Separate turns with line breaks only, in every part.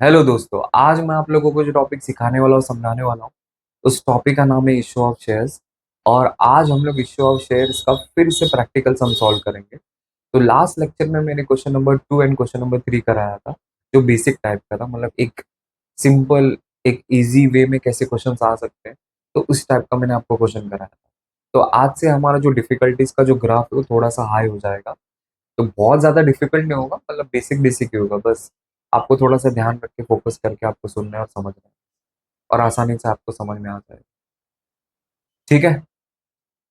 Hello दोस्तों, आज मैं आप लोगों को जो टॉपिक सिखाने वाला हूँ, समझाने वाला हूँ, उस टॉपिक का नाम है इशू ऑफ शेयर्स। और आज हम लोग इशू ऑफ शेयर्स का फिर से प्रैक्टिकल सम सॉल्व करेंगे। तो लास्ट लेक्चर में मैंने question number 2 and question number 3 कराया था, जो बेसिक टाइप का था, मतलब एक सिंपल, एक इजी वे में कैसे क्वेश्चन आ सकते हैं, तो उस टाइप का मैंने आपको क्वेश्चन कराया था। तो आज से हमारा जो डिफिकल्टीज का जो ग्राफ है वो थोड़ा सा हाई हो जाएगा। तो बहुत ज़्यादा डिफिकल्ट नहीं होगा, मतलब बेसिक बेसिक ही होगा। बस आपको थोड़ा सा ध्यान रख के फोकस करके आपको सुनना है और समझना है, और आसानी से आपको समझ में आ जाएगा। ठीक है,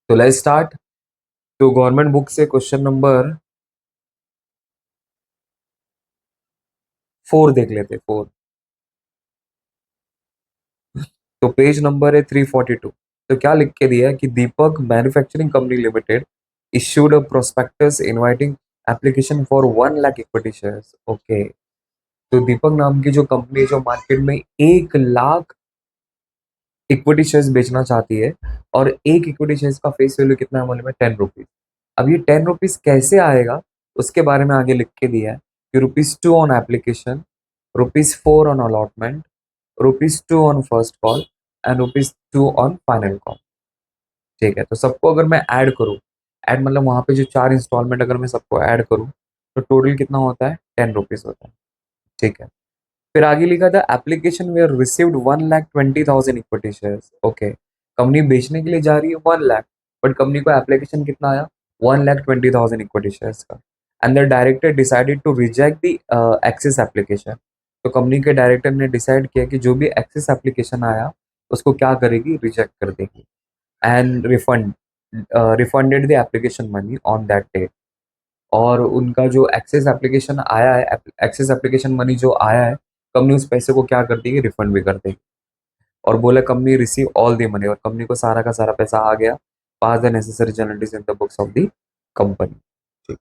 तो लेट्स स्टार्ट। तो गवर्नमेंट बुक से क्वेश्चन नंबर 4 देख लेते, 4। तो पेज नंबर है 342। तो क्या लिख के दिया है कि Deepak manufacturing company limited issued a prospectus inviting application for 1 lakh equity shares. Okay, तो दीपक नाम की जो कंपनी जो मार्केट में 1 लाख इक्विटी शेयर्स बेचना चाहती है, और एक इक्विटी शेयर्स का फेस वैल्यू कितना है मालूम है? 10 रुपीज। अब ये 10 रुपीज कैसे आएगा, उसके बारे में आगे लिख के दिया है कि ₹2 on application, ₹4 on allotment, ₹2 on first call and ₹2 on final call. ठीक है, तो सबको अगर मैं ऐड करूँ, ऐड मतलब वहां पे जो 4 इंस्टॉलमेंट अगर मैं सबको ऐड करूँ, तो टोटल कितना होता है? 10 रुपीज होता है। ठीक है, फिर आगे लिखा था application were received 1,20,000 equity shares. Okay, company बेचने के लिए जा रही है 1 लाख, बट कंपनी को एप्लीकेशन कितना आया? 1,20,000 इक्विटी शेयर्स का। And the director decided to reject the excess application. तो कंपनी के डायरेक्टर ने डिसाइड किया कि जो भी एक्सेस एप्लीकेशन आया उसको क्या करेगी? रिजेक्ट कर देगी। And refunded the application money on that day. और उनका जो एक्सेस एप्लीकेशन आया है, एक्सेस एप्लीकेशन मनी जो आया है, कंपनी उस पैसे को क्या कर देगी? रिफंड भी कर देगी। और बोला company receive all the money, और कंपनी को सारा का सारा पैसा आ गया। Pass the necessary journal entries in the books of the company. ठीक,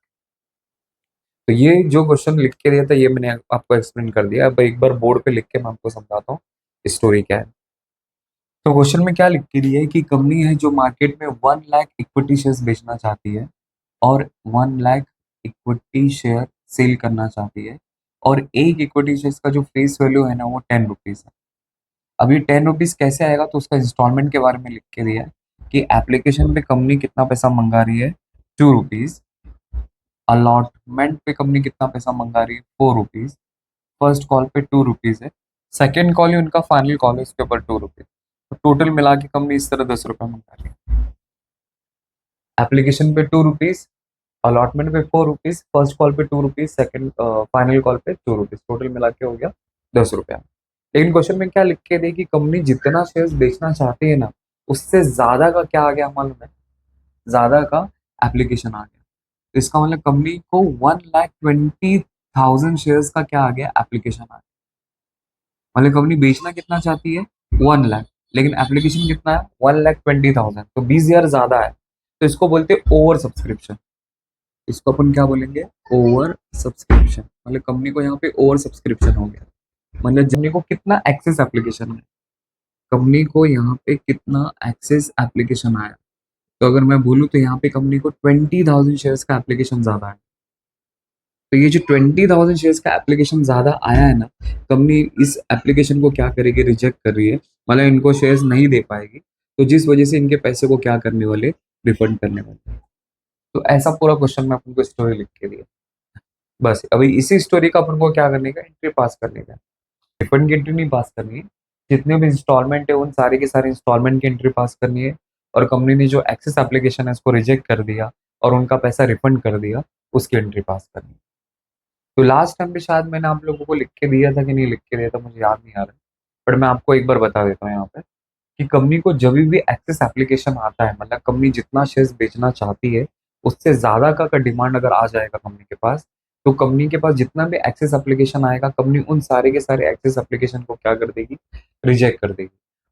तो ये जो क्वेश्चन लिख के दिया था ये मैंने आपको एक्सप्लेन कर दिया। अब एक बार बोर्ड पे लिख के मैं आपको समझाता हूँ स्टोरी क्या है। तो क्वेश्चन में क्या लिख के दिया है कि कंपनी है जो मार्केट में 1 लाख इक्विटी शेयर्स बेचना चाहती है, और 1 लाख इक्विटी शेयर सेल करना चाहती है, और एक इक्विटी शेयर का जो फेस वैल्यू है ना वो 10 रुपीज है। अभी 10 रुपीज कैसे आएगा, तो उसका इंस्टॉलमेंट के बारे में लिख के दिया है कि एप्लीकेशन पे कंपनी कितना पैसा मंगा रही है? 2 रुपीज। अलॉटमेंट पे कंपनी कितना पैसा मंगा रही है? 4 रुपीज। फर्स्ट कॉल पे 2 रुपीज है। सेकेंड कॉल ही उनका फाइनल कॉल है, उसके ऊपर 2 रुपीज। तो टोटल मिला के कंपनी इस तरह 10 रुपये मंगा रही है। एप्लीकेशन पे 2 रुपीज, अलॉटमेंट पे 4 रुपीज, फर्स्ट कॉल पे 2 रुपीज, सेकंड फाइनल कॉल पे 2 रुपीज, टोटल मिला के हो गया 10 रुपया। लेकिन क्वेश्चन में क्या लिख के दी कि कंपनी जितना शेयर्स बेचना चाहती है ना, उससे ज्यादा का क्या आ गया मालूम है? ज्यादा का एप्लीकेशन आ गया। तो इसका मतलब कंपनी को 1,20,000 शेयर्स का क्या आ गया? एप्लीकेशन आ गया। मतलब कंपनी बेचना कितना चाहती है? 1 लाख, लेकिन एप्लीकेशन कितना है? 1,20,000, तो 20,000 ज्यादा है। तो इसको बोलते हैं ओवर सब्सक्रिप्शन। इसको अपन क्या बोलेंगे? Over subscription. मतलब कंपनी को यहाँ पे ओवर सब्सक्रिप्शन हो गया। मतलब कंपनी को कितना एक्सेस एप्लीकेशन है, कंपनी को यहाँ पे कितना एक्सेस एप्लीकेशन आया। तो अगर मैं बोलूँ तो यहाँ पे कंपनी को 20,000 शेयर्स का एप्लीकेशन ज्यादा है। तो ये जो 20,000 शेयर्स का एप्लीकेशन ज्यादा आया है ना, कंपनी इस एप्लीकेशन को क्या करेगी? रिजेक्ट कर रही है, मतलब इनको शेयर्स नहीं दे पाएगी। तो जिस वजह से इनके पैसे को क्या करने वाले? रिफंड करने वाले। तो ऐसा पूरा क्वेश्चन में अपन को स्टोरी लिख के दिया। बस अभी इसी स्टोरी का अपन को क्या करने का? एंट्री पास करने का। रिफंड की एंट्री नहीं पास करनी है, जितने भी इंस्टॉलमेंट है उन सारे के सारे इंस्टॉलमेंट की एंट्री पास करनी है। और कंपनी ने जो एक्सेस एप्लीकेशन है उसको रिजेक्ट कर दिया और उनका पैसा रिफंड कर दिया, उसकी एंट्री पास करनी है। तो लास्ट टाइम भी शायद मैंने आप लोगों को लिख के दिया था कि नहीं लिख के दिया था, मुझे याद नहीं आ रहा है। बट मैं आपको एक बार बता देता हूँ यहाँ पे कि कंपनी को जब भी एक्सेस एप्लीकेशन आता है, मतलब कंपनी जितना शेयर्स बेचना चाहती है उससे ज्यादा का डिमांड अगर आ जाएगा कंपनी के पास, तो कंपनी के पास जितना भी एक्सेस एप्लीकेशन आएगा, कंपनी उन सारे के सारे एक्सेस एप्लीकेशन को क्या कर देगी? रिजेक्ट कर देगी।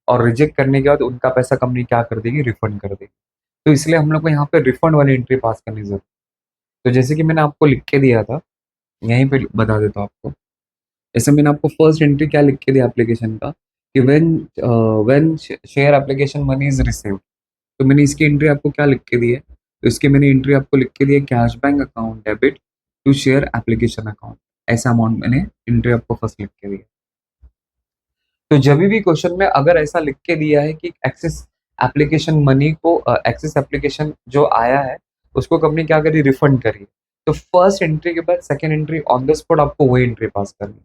और रिजेक्ट करने के बाद उनका पैसा कंपनी क्या कर देगी? रिफंड कर देगी। तो इसलिए हम लोग को यहाँ पे रिफंड वाली एंट्री पास करनी जरूरी है। तो जैसे कि मैंने आपको लिख के दिया था, यहीं पे बता देता हूँ आपको। जैसे मैंने आपको फर्स्ट एंट्री क्या लिख के दिया एप्लीकेशन का कि when share application money is received. तो मैंने इसकी एंट्री आपको क्या लिख के दी है? तो इसकी मैंने एंट्री आपको लिख के दी है cash bank account debit to share application account. ऐसा अमाउंट मैंने एंट्री आपको फर्स्ट लिख के दी है। तो जब भी क्वेश्चन में अगर ऐसा लिख के दिया है कि एक्सेस एप्लीकेशन मनी को एक्सेस एप्लीकेशन जो आया है उसको कंपनी क्या करी, रिफंड करी, तो फर्स्ट एंट्री के बाद second entry on the spot आपको वही एंट्री पास करनी है।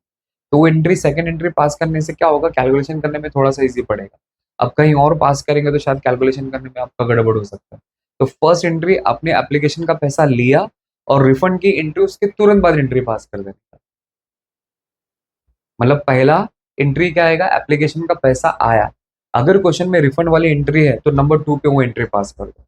तो वो एंट्री सेकंड एंट्री पास करने से क्या होगा, कैलकुलेशन करने में थोड़ा सा इजी पड़ेगा। अब कहीं और पास करेंगे तो शायद कैलकुलेशन करने में आपका गड़बड़ हो सकता है। तो फर्स्ट एंट्री अपने एप्लीकेशन का पैसा लिया और रिफंड की एंट्री उसके तुरंत बाद एंट्री पास कर देना। मतलब पहला एंट्री क्या आएगा, एप्लीकेशन का पैसा आया, अगर क्वेश्चन में रिफंड वाली एंट्री है तो नंबर 2 पे वो एंट्री पास कर दो।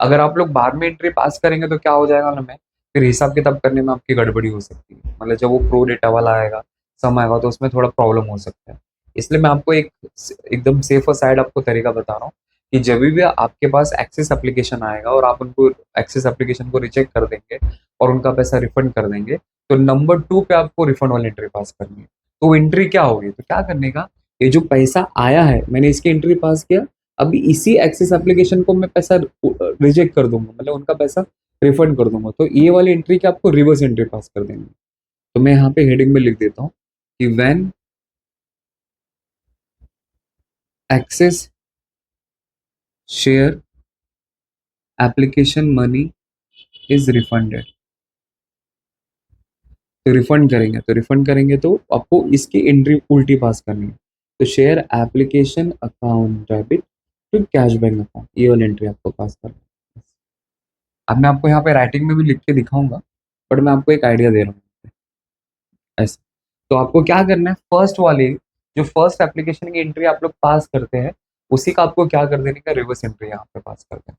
अगर आप लोग बाद में एंट्री पास करेंगे तो क्या हो जाएगा ना, मैं फिर हिसाब किताब करने में आपकी गड़बड़ी हो सकती है। मतलब जब वो प्रो डेटा वाला आएगा, सम आएगा, तो उसमें थोड़ा प्रॉब्लम हो सकता है। इसलिए मैं आपको एक एकदम सेफर साइड आपको तरीका बता रहा हूँ कि जब भी आपके पास एक्सेस एप्लीकेशन आएगा और आप उनको एक्सेस एप्लीकेशन को रिजेक्ट कर देंगे और उनका पैसा रिफंड कर देंगे, तो नंबर 2 पे आपको रिफंड वाली एंट्री पास करनी है। तो एंट्री क्या होगी, तो क्या करने का, ये जो पैसा आया है मैंने इसकी एंट्री पास किया, अभी इसी एक्सेस एप्लीकेशन को मैं पैसा रिजेक्ट कर दूंगा, मतलब उनका पैसा रिफंड कर दूंगा, तो ये वाली एंट्री की आपको रिवर्स एंट्री पास कर देंगे। तो मैं यहाँ पे हेडिंग में लिख देता हूँ कि when access share application money is refunded. तो रिफंड करेंगे तो आपको इसकी एंट्री उल्टी पास करनी है। तो share application account debit to cash bank account, ये वाली एंट्री आपको पास करनी है। अब मैं आपको यहाँ पे राइटिंग में भी लिख के दिखाऊंगा, बट मैं आपको एक आइडिया दे रहा हूँ ऐसे। तो आपको क्या करना है, फर्स्ट वाली जो फर्स्ट एप्लीकेशन की एंट्री आप लोग पास करते हैं उसी का आपको क्या कर देने का, रिवर्स एंट्री यहाँ पे पास कर देना।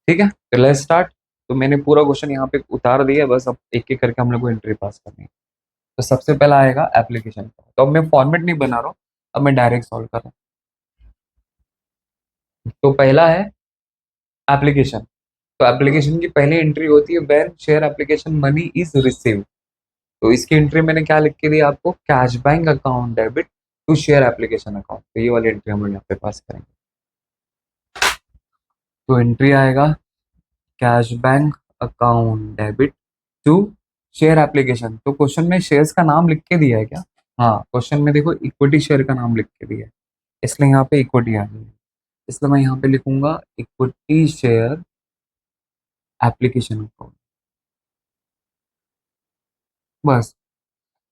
ठीक है, तो लेट्स स्टार्ट। तो मैंने पूरा क्वेश्चन यहाँ पे उतार दिया, बस अब एक एक करके हम लोग को एंट्री पास करनी है। तो सबसे पहला आएगा एप्लीकेशन का, तो अब मैं फॉर्मेट नहीं बना रहा हूँ, अब मैं डायरेक्ट सॉल्व कर रहा हूँ। तो पहला है एप्लीकेशन। तो एप्लीकेशन की पहली एंट्री होती है when share application money is received. तो इसकी एंट्री मैंने क्या लिख के दी आपको, cash bank account debit to share application account. तो ये वाली एंट्री हम लोग यहाँ पे पास करेंगे। तो एंट्री आएगा cash bank account debit to share application. तो क्वेश्चन में शेयर्स का नाम लिख के दिया है क्या, हाँ क्वेश्चन में देखो इक्विटी शेयर का नाम लिख के दिया है, इसलिए यहाँ पे इक्विटी आ गई है। इसलिए मैं यहाँ पे लिखूंगा इक्विटी शेयर एप्लीकेशन अकाउंट, बस।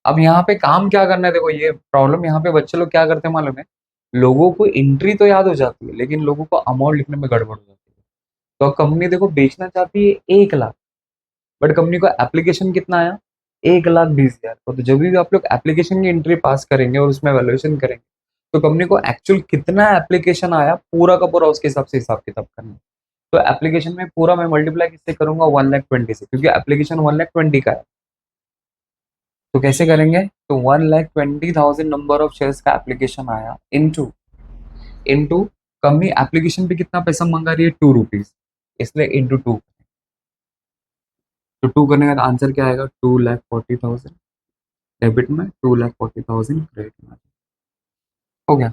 अब यहाँ पे काम क्या करना है, देखो ये प्रॉब्लम यहाँ पे बच्चे लोग क्या करते हैं मालूम है, लोगों को एंट्री तो याद हो जाती है लेकिन लोगों को अमाउंट लिखने में गड़बड़ हो जाती है। तो कंपनी देखो बेचना चाहती है 1 लाख, बट कंपनी को एप्लीकेशन कितना आया, 1,20,000। तो जब भी आप लोग एप्लीकेशन की एंट्री पास करेंगे और उसमें वैल्यूएशन करेंगे तो कंपनी को एक्चुअल कितना एप्लीकेशन आया पूरा का पूरा उसके हिसाब से हिसाब किताब करना है। तो एप्लीकेशन में पूरा मैं मल्टीप्लाई किससे करूंगा, 1,20,000 से, क्योंकि एप्लीकेशन 1,20,000 का है। तो कैसे करेंगे, तो 1,20,000 नंबर ऑफ शेयर्स का एप्लीकेशन आया इनटू इनटू कंपनी एप्लीकेशन पे कितना पैसा मंगा रही है, 2 रुपीज, इसलिए इनटू 2। तो 2 करने का आंसर क्या आएगा, 2,40,000 डेबिट में, 2,40,000 क्रेडिट में। हो गया।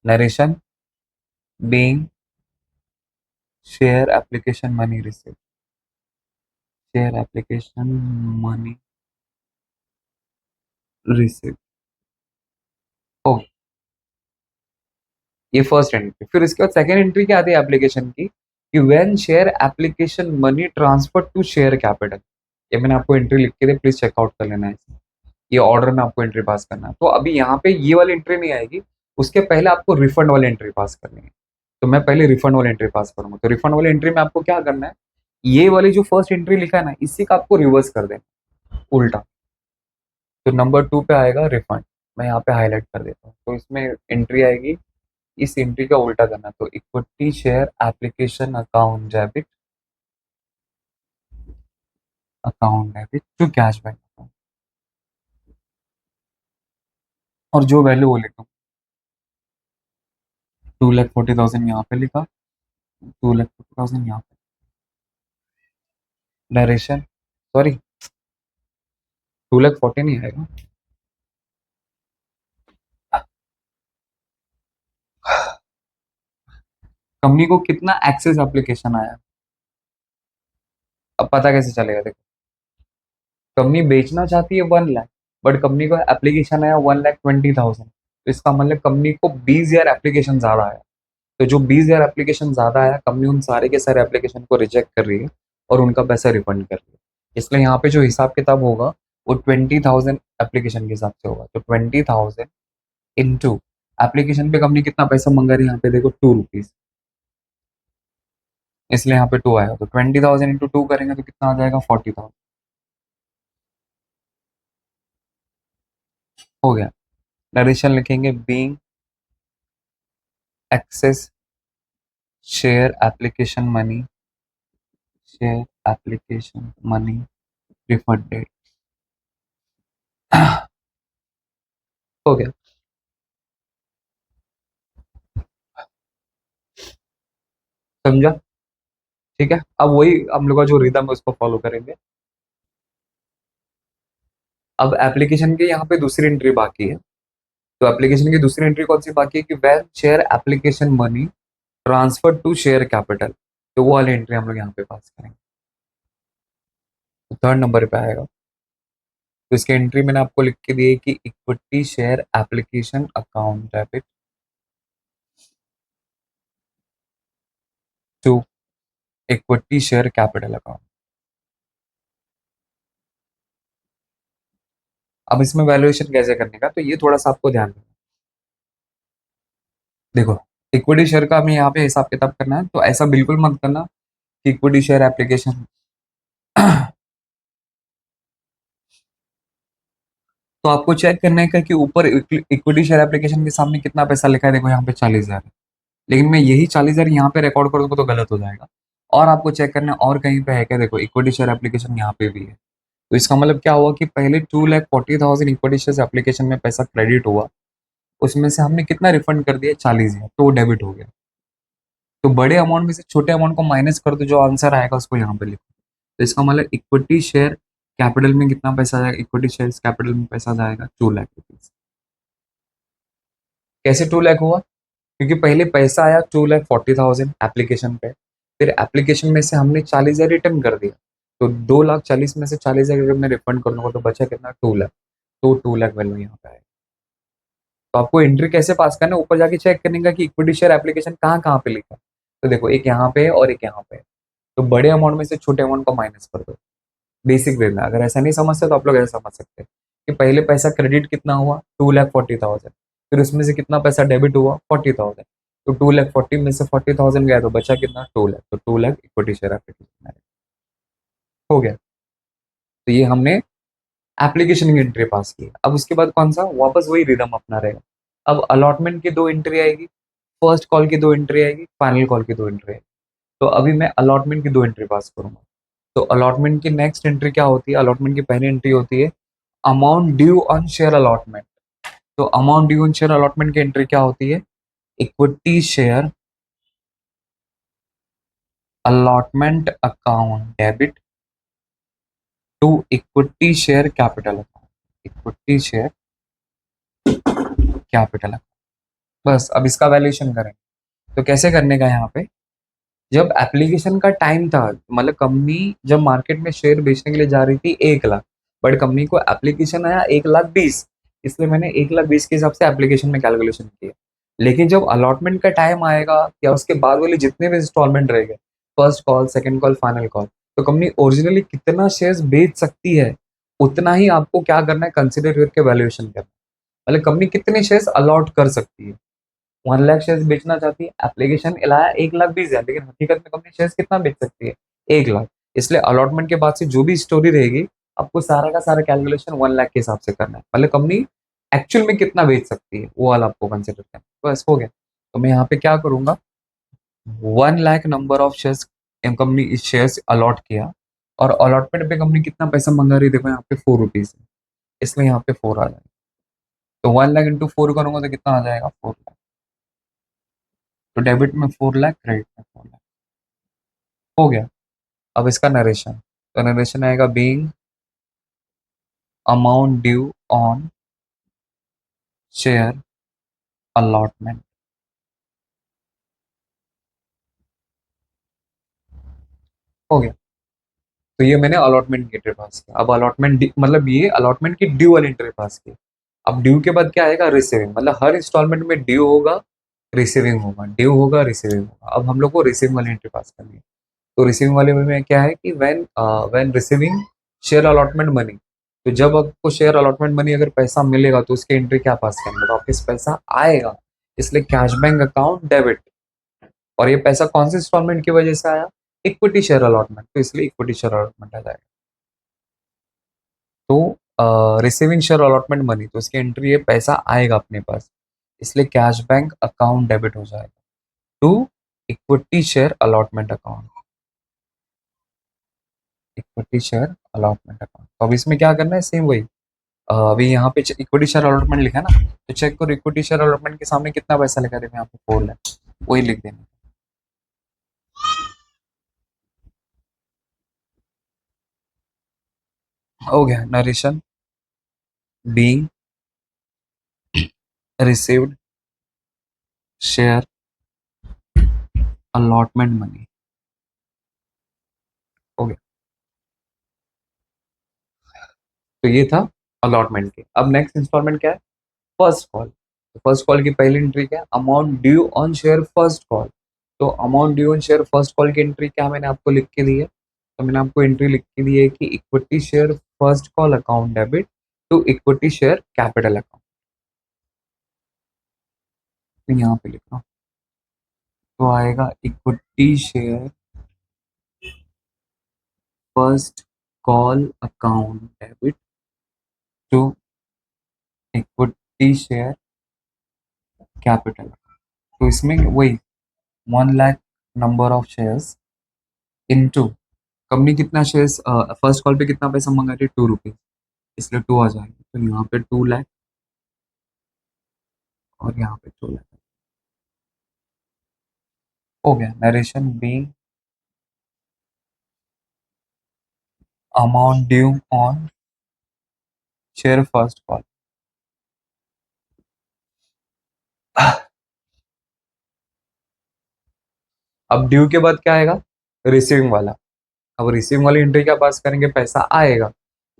Narration being share application money receive, share application money receive. हो गया, ये फर्स्ट एंट्री। फिर इसके बाद सेकंड एंट्री क्या आती है एप्लीकेशन की, कि when share application money transfer to share capital. ये मैंने आपको एंट्री लिख के दी, प्लीज चेकआउट कर लेना है, ये ऑर्डर में आपको एंट्री पास करना है। तो अभी यहाँ पे ये वाली एंट्री नहीं आएगी, उसके पहले आपको रिफंड वाली एंट्री पास करनी है। तो मैं पहले रिफंड वाली एंट्री पास करूंगा। तो रिफंड वाली एंट्री में आपको क्या करना है, ये वाली जो फर्स्ट एंट्री लिखा है ना इसी का आपको रिवर्स कर देना, उल्टा। तो नंबर 2 पे आएगा रिफंड, मैं यहाँ पे हाईलाइट कर देता हूँ। तो इसमें एंट्री आएगी, इस एंट्री का उल्टा करना। तो equity share application account debit to cash bank account, और जो वैल्यू वो लिखूँ, 2,40,000 यहाँ पे लिखा, 2,40,000 यहाँ पे। नरेशन, सॉरी 2,40,000 नहीं आएगा, कंपनी को कितना एक्सेस एप्लीकेशन आया। अब पता कैसे चलेगा, देखो कंपनी बेचना चाहती है 1 लाख, बट कंपनी को एप्लीकेशन आया 1,20,000। तो इसका मतलब कंपनी को 20,000 एप्लीकेशन ज्यादा आया। तो जो 20,000 एप्लीकेशन ज्यादा आया, कंपनी उन सारे के सारे एप्लीकेशन को रिजेक्ट कर रही है और उनका पैसा रिफंड कर रही है। इसलिए यहाँ पे जो हिसाब किताब होगा वो 20,000 एप्लीकेशन के हिसाब से होगा। तो 20,000 इंटू एप्लीकेशन पे कंपनी कितना पैसा मंगा रही है, यहाँ पे देखो 2 रुपीज, इसलिए यहाँ पे 2 आया। तो 20,000 इंटू 2 करेंगे तो कितना आ जाएगा, 40,000। हो गया। नरेशन लिखेंगे, being access share application money, share application money refunded. हो गया। समझा? ठीक है, अब वही हम लोग का जो रिदम है उसको फॉलो करेंगे। अब एप्लीकेशन के यहाँ पे दूसरी एंट्री बाकी है। तो एप्लीकेशन की दूसरी एंट्री कौन सी बाकी है कि when share application money transfer to share capital, तो वो वाली एंट्री हम लोग यहाँ पे पास करेंगे। तो थर्ड नंबर पे आएगा। तो इसकी एंट्री मैंने आपको लिख के दी है कि equity share application account debit to equity share capital account. अब इसमें वैल्यूएशन कैसे करने का, तो ये थोड़ा सा आपको ध्यान देना। देखो, इक्विटी शेयर का हमें यहाँ पे हिसाब किताब करना है, तो ऐसा बिल्कुल मत करना कि इक्विटी शेयर एप्लीकेशन तो आपको चेक करना है कि ऊपर इक्विटी शेयर एप्लीकेशन के सामने कितना पैसा लिखा है। देखो यहाँ पे 40,000 है, लेकिन मैं यही 40,000 यहाँ पे रिकॉर्ड कर दूंगा तो गलत हो जाएगा। और आपको चेक करना है और कहीं पे है क्या, देखो इक्विटी शेयर एप्लीकेशन यहाँ पे भी है। तो इसका मतलब क्या हुआ कि पहले 2,40,000 इक्विटी शेयर एप्लीकेशन में पैसा क्रेडिट हुआ, उसमें से हमने कितना रिफंड कर दिया, 40,000, तो वो डेबिट हो गया। तो बड़े अमाउंट में से छोटे अमाउंट को माइनस कर दो, जो आंसर आएगा उसको यहाँ पे लिखो। तो इसका मतलब इक्विटी शेयर कैपिटल में कितना पैसा जाएगा, इक्विटी शेयर कैपिटल में पैसा जाएगा 2 लाख रुपीज। कैसे 2 लाख हुआ, क्योंकि पहले पैसा आया 2,40,000 एप्लीकेशन पे, फिर एप्लीकेशन में से हमने 40,000 रिटर्न कर दिया। तो 2,40,000 में से 40,000 जब मैं रिफंड करूंगा तो बचा कितना, 2 लाख। तो 2 लाख वैल्यू यहाँ पे आएगा। तो आपको एंट्री कैसे पास करना है, ऊपर जाके चेक करने का कि इक्विटी शेयर एप्लीकेशन कहाँ कहाँ पे लिखा है। तो देखो एक यहाँ पे है और एक यहाँ पे है। तो बड़े अमाउंट में से छोटे अमाउंट को माइनस कर दो, बेसिक वे में। अगर ऐसा नहीं समझते तो आप लोग ऐसा समझ सकते हैं कि पहले पैसा क्रेडिट कितना हुआ, 2,40,000, फिर उसमें से कितना पैसा डेबिट हुआ, 40,000। तो 2,40,000 में से 40,000 गया तो बचा कितना, 2 लाख। तो 2 लाख इक्विटी शेयर एप्लीकेशन हो गया। तो ये हमने एप्लीकेशन की एंट्री पास की। अब उसके बाद कौन सा, वापस वही रिदम अपना रहेगा। अब अलॉटमेंट की 2 एंट्री आएगी, फर्स्ट कॉल की 2 एंट्री आएगी, फाइनल कॉल की 2 एंट्री आएगी। तो अभी मैं अलॉटमेंट की 2 एंट्री पास करूंगा। तो अलॉटमेंट की नेक्स्ट एंट्री क्या होती है, अलॉटमेंट की पहली एंट्री होती है amount due on share allotment. तो amount due on share allotment की एंट्री क्या होती है, equity share allotment account debit to equity share capital account, equity share capital account. बस अब इसका वैल्यूएशन करें। तो कैसे करने का, यहाँ पे जब एप्लीकेशन का टाइम था, मतलब कंपनी जब मार्केट में शेयर बेचने के लिए जा रही थी 1 लाख, बट कंपनी को एप्लीकेशन आया 1,20,000, इसलिए मैंने 1,20,000 के हिसाब से एप्लीकेशन में कैलकुलेशन किया। लेकिन जब अलॉटमेंट का टाइम आएगा या उसके बाद वाले जितने भी इंस्टॉलमेंट रहेंगे, first call, second call, final call, तो कंपनी ओरिजिनली कितना शेयर्स बेच सकती है उतना ही आपको क्या करना है, कंसिडर करके वैल्यूएशन करना है। मतलब कंपनी कितने शेयर्स अलॉट कर सकती है। 1 लाख शेयर्स बेचना चाहती है, एप्लीकेशन लाया 1,20,000, लेकिन हकीकत में कंपनी शेयर्स कितना बेच सकती है, 1 लाख। इसलिए अलॉटमेंट के बाद से जो भी स्टोरी रहेगी, आपको सारा का सारा कैलकुलेशन 1 लाख के हिसाब से करना है। मतलब कंपनी एक्चुअल में कितना बेच सकती है वो वाला आपको कंसिडर करना है। बस हो गया। तो मैं यहाँ पे क्या करूंगा, 1 lakh number of shares company इस शेयर्स अलॉट किया, और अलॉटमेंट पे कंपनी कितना पैसा मंगा रही है, देखो यहाँ पे 4 रुपीज है, इसलिए यहाँ पे 4 आ जाएगा। तो 1 लाख इंटू 4 करूंगा तो कितना आ जाएगा, 4 लाख। तो डेबिट में 4 लाख, क्रेडिट में 4 लाख। हो गया। अब इसका नरेशन, तो नरेशन आएगा being amount due on share allotment. हो गया। तो ये मैंने अलॉटमेंट की एंट्री पास किया। अब अलॉटमेंट मतलब ये अलॉटमेंट की ड्यू वाली एंट्री पास की। अब ड्यू के बाद क्या आएगा, रिसीविंग, मतलब हर इंस्टॉलमेंट में ड्यू होगा, रिसीविंग होगा, ड्यू होगा, रिसीविंग होगा। अब हम लोग को रिसीविंग वाली एंट्री पास करनी है। तो रिसीविंग वाले में क्या है कि when receiving share allotment money, तो जब आपको शेयर अलॉटमेंट मनी अगर पैसा मिलेगा तो उसकी एंट्री क्या पास करेंगे, तो आपके पैसा आएगा, इसलिए कैश बैंक अकाउंट डेबिट। और ये पैसा कौन से इंस्टॉलमेंट की वजह से आया, इक्विटी शेयर अलॉटमेंट, तो इसलिए इक्विटी शेयर अलॉटमेंट आ जाएगा। तो रिसीविंग शेयर अलॉटमेंट मनी, तो इसकी एंट्री है पैसा आएगा अपने पास, इसलिए कैश बैंक अकाउंट डेबिट हो जाएगा to equity share allotment account, equity share allotment account. तो अब इसमें क्या करना है, सेम वही, अभी यहाँ पे इक्विटी शेयर अलॉटमेंट लिखा है ना, तो चेक करो इक्विटी शेयर अलॉटमेंट के सामने कितना पैसा लिखा है, देखो यहाँ पे 4 लाख, वही लिख देना। हो गया, narration being received share allotment money, हो गया। तो ये था अलॉटमेंट के। अब नेक्स्ट इंस्टॉलमेंट क्या है, फर्स्ट कॉल। तो फर्स्ट कॉल की पहली एंट्री क्या है, amount due on share first call. तो amount due on share first call की एंट्री क्या मैंने आपको लिख के दी है, तो मैंने आपको एंट्री लिख के दी है कि equity share first call account debit to equity share capital account. तो यहाँ पे लिखना, तो आएगा equity share first call account debit to equity share capital. तो इसमें वही 1 lakh number of shares into, company कितना शेयर्स फर्स्ट कॉल पे कितना पैसा मंगा रही है, 2 रुपीज, इसलिए 2 आ जाएगा। तो यहाँ पे 2 लाख और यहाँ पे 2 लाख, हो गया। Narration be amount due on share first call. अब ड्यू के बाद क्या आएगा, रिसीविंग वाला। अब रिसीविंग वाली एंट्री क्या पास करेंगे, पैसा आएगा,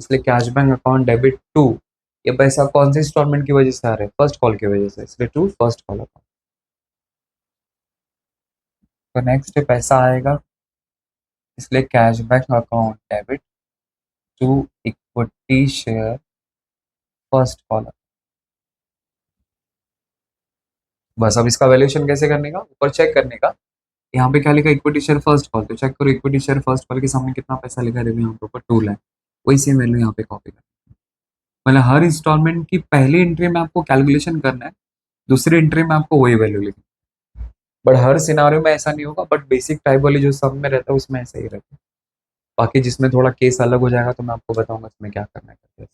इसलिए cash bank account debit to, ये पैसा कौन से इंस्टॉलमेंट की वजह से आ रहा है, फर्स्ट कॉल की वजह से, इसलिए टू फर्स्ट कॉल अकाउंट। तो नेक्स्ट पैसा आएगा, इसलिए cash bank account debit to equity share first call. बस अब इसका वैल्यूएशन कैसे करने का, ऊपर चेक करने का, यहाँ पे क्या लिखा, इक्विटी शेयर फर्स्ट कॉल, तो चेक करो इक्विटी शेयर फर्स्ट कॉल के सामने कितना पैसा लिखा है, देखो यहाँ पे ऊपर 2 लाख, वही सेम वैल्यू यहाँ पे कॉपी करना है। मतलब हर इंस्टॉलमेंट की पहली एंट्री में आपको कैलकुलेशन करना है, दूसरी एंट्री में आपको वही वैल्यू लिखना है। बट हर सिनारियो में ऐसा नहीं होगा, बट बेसिक टाइप वाली जो सब में रहता है उसमें ऐसा ही रहता है। बाकी जिसमें थोड़ा केस अलग हो जाएगा तो मैं आपको बताऊंगा इसमें क्या करना है करके।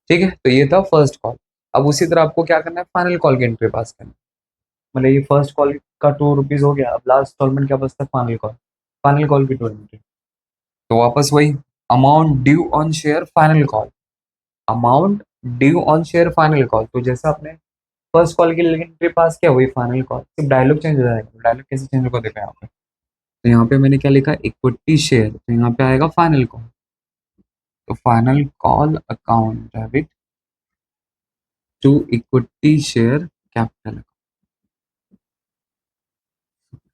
ठीक है, तो ये था फर्स्ट कॉल। अब उसी तरह आपको क्या करना है, फाइनल कॉल की एंट्री पास करना है। मतलब ये फर्स्ट कॉल का 2 रुपीज हो गया, अब लास्ट इंस्टॉलमेंट क्या बचता है, फाइनल कॉल, फाइनल कॉल की 2 एंट्री। तो वापस वही, amount due on share final call, amount due on share final call, तो जैसे आपने फर्स्ट कॉल की एंट्री पास किया वही फाइनल कॉल, सिर्फ डायलॉग चेंज हो जाएगा। डायलॉग कैसे चेंज होगा देखो यहाँ पे, तो यहाँ पे मैंने क्या लिखा, इक्विटी शेयर, तो यहाँ पे आएगा फाइनल कॉल, तो final call account debit to equity share capital.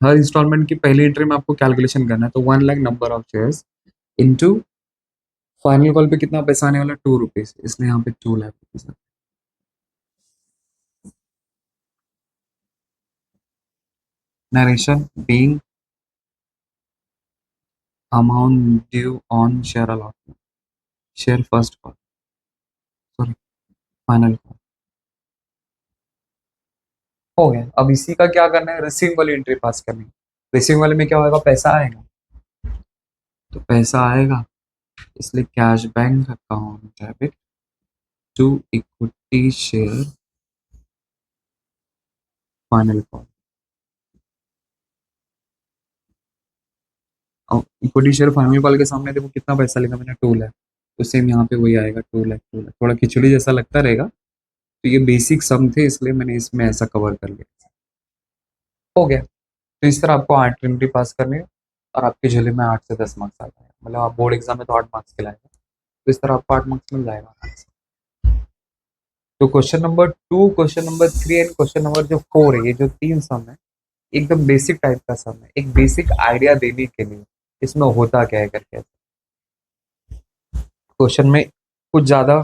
हर इंस्टॉलमेंट की पहली एंट्री में आपको कैलकुलेशन करना है, तो 1 lakh number of shares into final call पे कितना पैसा आने वाला, 2 रुपीज, इसलिए यहाँ पे 2 lakh rupees. Narration being amount due on share allotment, share first call, sorry final call, हो गया। अब इसी का क्या करना है, रिसीव वाली एंट्री पास करनी है। रिसीव वाले में क्या होगा, पैसा आएगा, तो पैसा आएगा, इसलिए cash bank account debit to equity share final call. और इक्विटी शेयर फाइनल कॉल के सामने देखो कितना पैसा लिखा मैंने, 2 लाख, तो सेम यहाँ पे वही आएगा, 2 लाख 2 लाख, थोड़ा खिचड़ी जैसा लगता रहेगा, तो ये बेसिक सम थे इसलिए मैंने इसमें ऐसा कवर कर लिया। हो गया। तो इस तरह आपको 8 एंट्री पास करनी है, और आपके झोले में 8 से 10 मार्क्स आ जाएगा, मतलब आप बोर्ड एग्जाम में तो 8 मार्क्स के लाएगा, तो इस तरह आपको 8 मार्क्स मिल जाएगा। तो question number 2, question number 3 and question number जो 4 है, ये जो 3 सम है, एकदम बेसिक टाइप का सम है, एक बेसिक आइडिया देने के लिए इसमें होता क्या है करके। क्वेश्चन में कुछ ज्यादा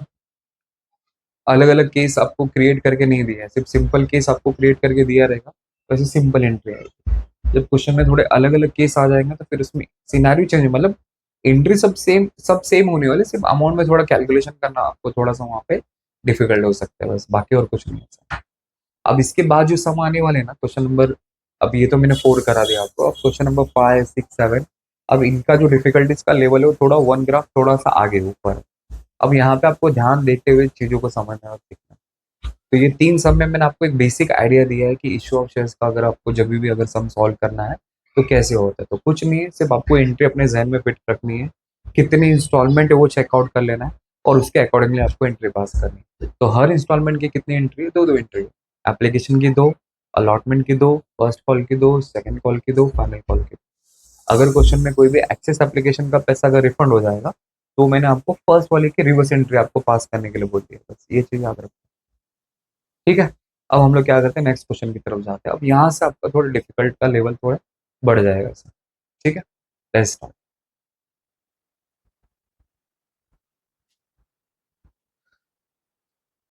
अलग अलग केस आपको क्रिएट करके नहीं दिया है, सिर्फ सिंपल केस आपको क्रिएट करके दिया रहेगा, वैसे सिंपल एंट्री आएगी। जब क्वेश्चन में थोड़े अलग अलग केस आ जाएंगे तो फिर उसमें सिनेरियो चेंज, मतलब एंट्री सब सेम होने वाले, सिर्फ अमाउंट में थोड़ा कैलकुलेशन करना आपको थोड़ा सा वहाँ पे डिफिकल्ट हो सकता है, बस बाकी और कुछ नहीं है। अब इसके बाद जो सम आने वाले हैं ना, क्वेश्चन नंबर, अब ये तो मैंने 4 करा दिया आपको, अब क्वेश्चन नंबर 5, 6, 7, अब इनका जो डिफिकल्टीज का लेवल है वो थोड़ा वन ग्राफ थोड़ा सा आगे ऊपर है। अब यहाँ पे आपको ध्यान देते हुए चीजों को समझना और सीखना। तो ये 3 सम में मैंने आपको एक बेसिक आइडिया दिया है कि इश्यू ऑफ शेयर्स का अगर आपको जब भी अगर सम सॉल्व करना है तो कैसे होता है। तो कुछ नहीं है, सिर्फ आपको एंट्री अपने जहन में फिट रखनी है, कितनी इंस्टॉलमेंट है वो चेकआउट कर लेना है, और उसके अकॉर्डिंगली आपको एंट्री पास करनी है। तो हर इंस्टॉलमेंट की कितनी एंट्री है? दो दो एंट्री, एप्लीकेशन की दो, अलॉटमेंट की दो, फर्स्ट कॉल की दो, सेकंड कॉल की दो, फाइनल कॉल की दो। अगर क्वेश्चन में कोई भी एक्सेस एप्लीकेशन का पैसा अगर रिफंड हो जाएगा तो मैंने आपको फर्स्ट वाले की रिवर्स एंट्री आपको पास करने के लिए बोल दिया, बस ये चीज याद रखो। ठीक है। अब हम लोग क्या करते हैं, नेक्स्ट क्वेश्चन की तरफ जाते हैं। अब यहाँ से आपका थोड़ा डिफिकल्ट का लेवल थोड़ा बढ़ जाएगा सर। ठीक है, लेट्स स्टार्ट।